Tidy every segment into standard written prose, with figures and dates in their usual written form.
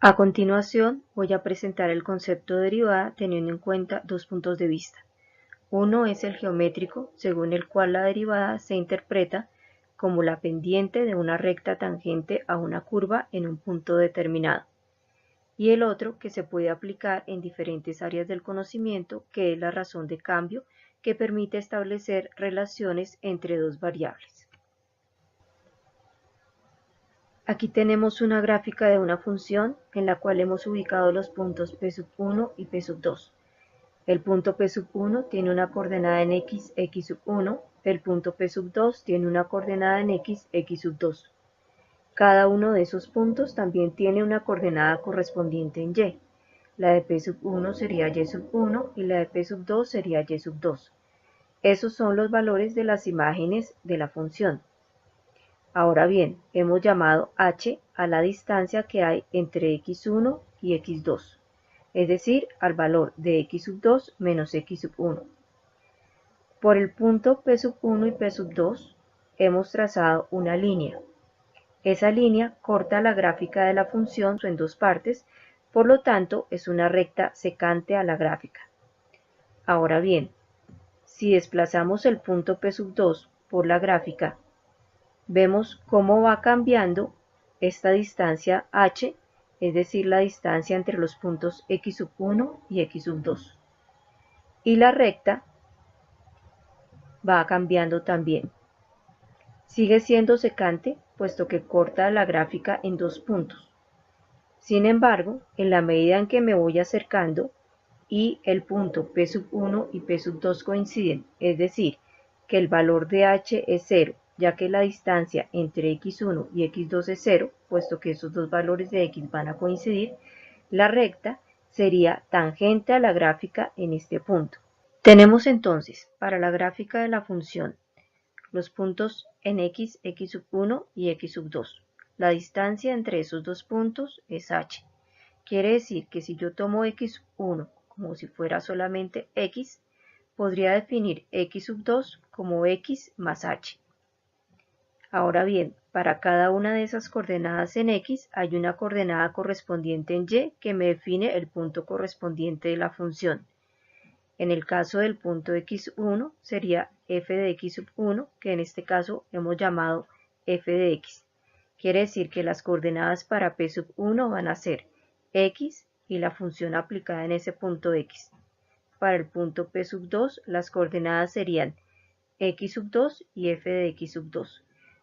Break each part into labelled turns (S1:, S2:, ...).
S1: A continuación, voy a presentar el concepto de derivada teniendo en cuenta dos puntos de vista. Uno es el geométrico, según el cual la derivada se interpreta como la pendiente de una recta tangente a una curva en un punto determinado. Y el otro que se puede aplicar en diferentes áreas del conocimiento, que es la razón de cambio, que permite establecer relaciones entre dos variables. Aquí tenemos una gráfica de una función en la cual hemos ubicado los puntos P1 y P2. El punto P1 tiene una coordenada en x, x1, el punto P2 tiene una coordenada en x, x2. Cada uno de esos puntos también tiene una coordenada correspondiente en y. La de P1 sería y1 y la de P2 sería y2. Esos son los valores de las imágenes de la función. Ahora bien, hemos llamado h a la distancia que hay entre x1 y x2, es decir, al valor de x2 menos x1. Por el punto P1 y P2 hemos trazado una línea. Esa línea corta la gráfica de la función en dos partes, por lo tanto es una recta secante a la gráfica. Ahora bien, si desplazamos el punto P2 por la gráfica, vemos cómo va cambiando esta distancia h, es decir, la distancia entre los puntos x1 y x2. Y la recta va cambiando también. Sigue siendo secante, puesto que corta la gráfica en dos puntos. Sin embargo, en la medida en que me voy acercando y el punto P1 y P2 coinciden, es decir, que el valor de h es 0, ya que la distancia entre x1 y x2 es 0, puesto que esos dos valores de x van a coincidir, la recta sería tangente a la gráfica en este punto. Tenemos entonces, para la gráfica de la función, los puntos en x, x1 y x2. La distancia entre esos dos puntos es h. Quiere decir que si yo tomo x1 como si fuera solamente x, podría definir x2 como x más h. Ahora bien, para cada una de esas coordenadas en x hay una coordenada correspondiente en y que me define el punto correspondiente de la función. En el caso del punto x1 sería f de x1, que en este caso hemos llamado f de x. Quiere decir que las coordenadas para p1 van a ser x y la función aplicada en ese punto x. Para el punto p2 las coordenadas serían x2 y f de x2.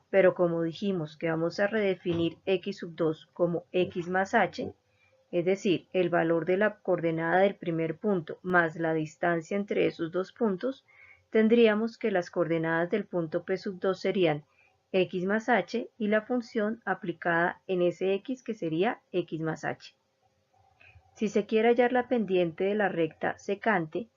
S1: Pero como dijimos que vamos a redefinir x2 como x más h, es decir, el valor de la coordenada del primer punto más la distancia entre esos dos puntos, tendríamos que las coordenadas del punto P2 serían x más h y la función aplicada en ese x que sería x más h. Si se quiere hallar la pendiente de la recta secante,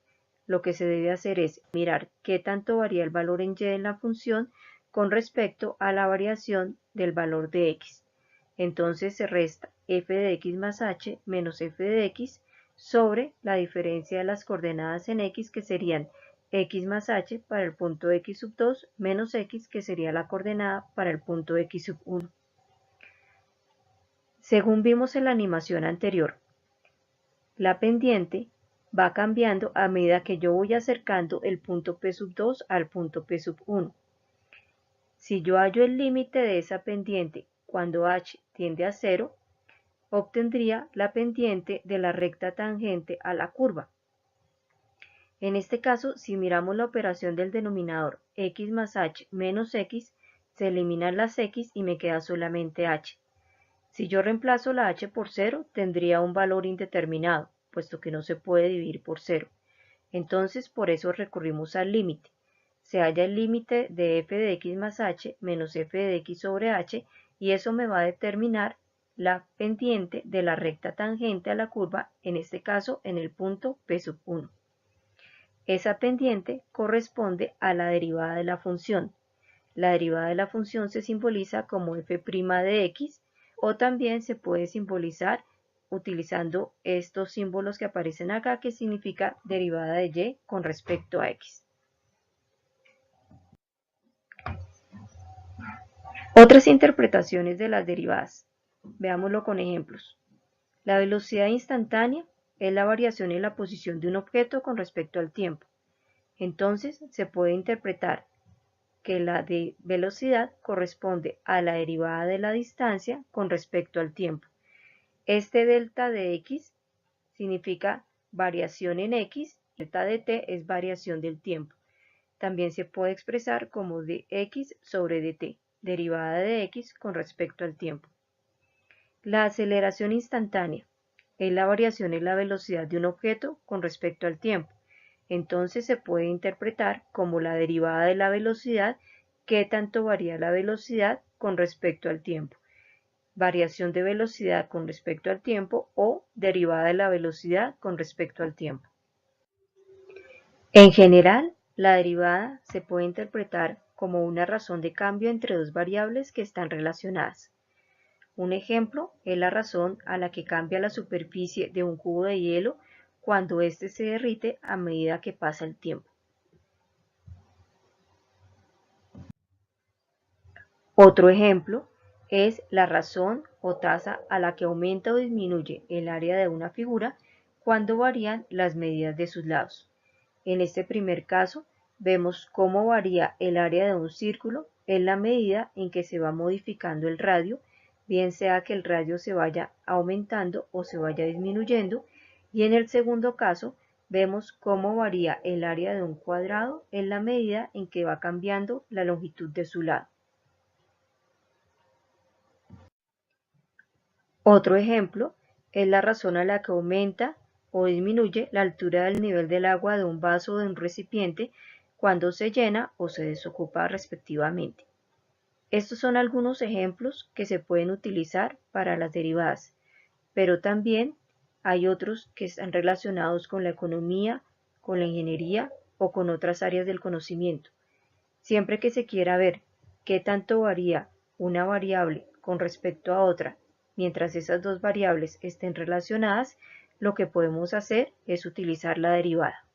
S1: lo que se debe hacer es mirar qué tanto varía el valor en y en la función con respecto a la variación del valor de x. Entonces se resta f de x más h menos f de x sobre la diferencia de las coordenadas en x, que serían x más h para el punto x2 menos x, que sería la coordenada para el punto x1. Según vimos en la animación anterior, la pendiente va cambiando a medida que yo voy acercando el punto P2 al punto P1. Si yo hallo el límite de esa pendiente cuando h tiende a 0, obtendría la pendiente de la recta tangente a la curva. En este caso, si miramos la operación del denominador x más h menos x, se eliminan las x y me queda solamente h. Si yo reemplazo la h por 0, tendría un valor indeterminado, puesto que no se puede dividir por 0. Entonces, por eso recurrimos al límite. Se halla el límite de f de x más h menos f de x sobre h, y eso me va a determinar la pendiente de la recta tangente a la curva, en este caso en el punto P1. Esa pendiente corresponde a la derivada de la función. La derivada de la función se simboliza como f' de x, o también se puede simbolizar utilizando estos símbolos que aparecen acá, que significa derivada de y con respecto a x. Otras interpretaciones de las derivadas. Veámoslo con ejemplos. La velocidad instantánea es la variación en la posición de un objeto con respecto al tiempo. Entonces, se puede interpretar que la de velocidad corresponde a la derivada de la distancia con respecto al tiempo. Este delta de x significa variación en x, delta de t es variación del tiempo. También se puede expresar como dx sobre dt, derivada de x con respecto al tiempo. La aceleración instantánea es la variación en la velocidad de un objeto con respecto al tiempo. Entonces se puede interpretar como la derivada de la velocidad, qué tanto varía la velocidad con respecto al tiempo. Variación de velocidad con respecto al tiempo o derivada de la velocidad con respecto al tiempo. En general, la derivada se puede interpretar como una razón de cambio entre dos variables que están relacionadas. Un ejemplo es la razón a la que cambia la superficie de un cubo de hielo cuando éste se derrite a medida que pasa el tiempo. Otro ejemplo es la razón o tasa a la que aumenta o disminuye el área de una figura cuando varían las medidas de sus lados. En este primer caso, vemos cómo varía el área de un círculo en la medida en que se va modificando el radio, bien sea que el radio se vaya aumentando o se vaya disminuyendo, y en el segundo caso, vemos cómo varía el área de un cuadrado en la medida en que va cambiando la longitud de su lado. Otro ejemplo es la razón a la que aumenta o disminuye la altura del nivel del agua de un vaso o de un recipiente cuando se llena o se desocupa respectivamente. Estos son algunos ejemplos que se pueden utilizar para las derivadas, pero también hay otros que están relacionados con la economía, con la ingeniería o con otras áreas del conocimiento. Siempre que se quiera ver qué tanto varía una variable con respecto a otra, mientras esas dos variables estén relacionadas, lo que podemos hacer es utilizar la derivada.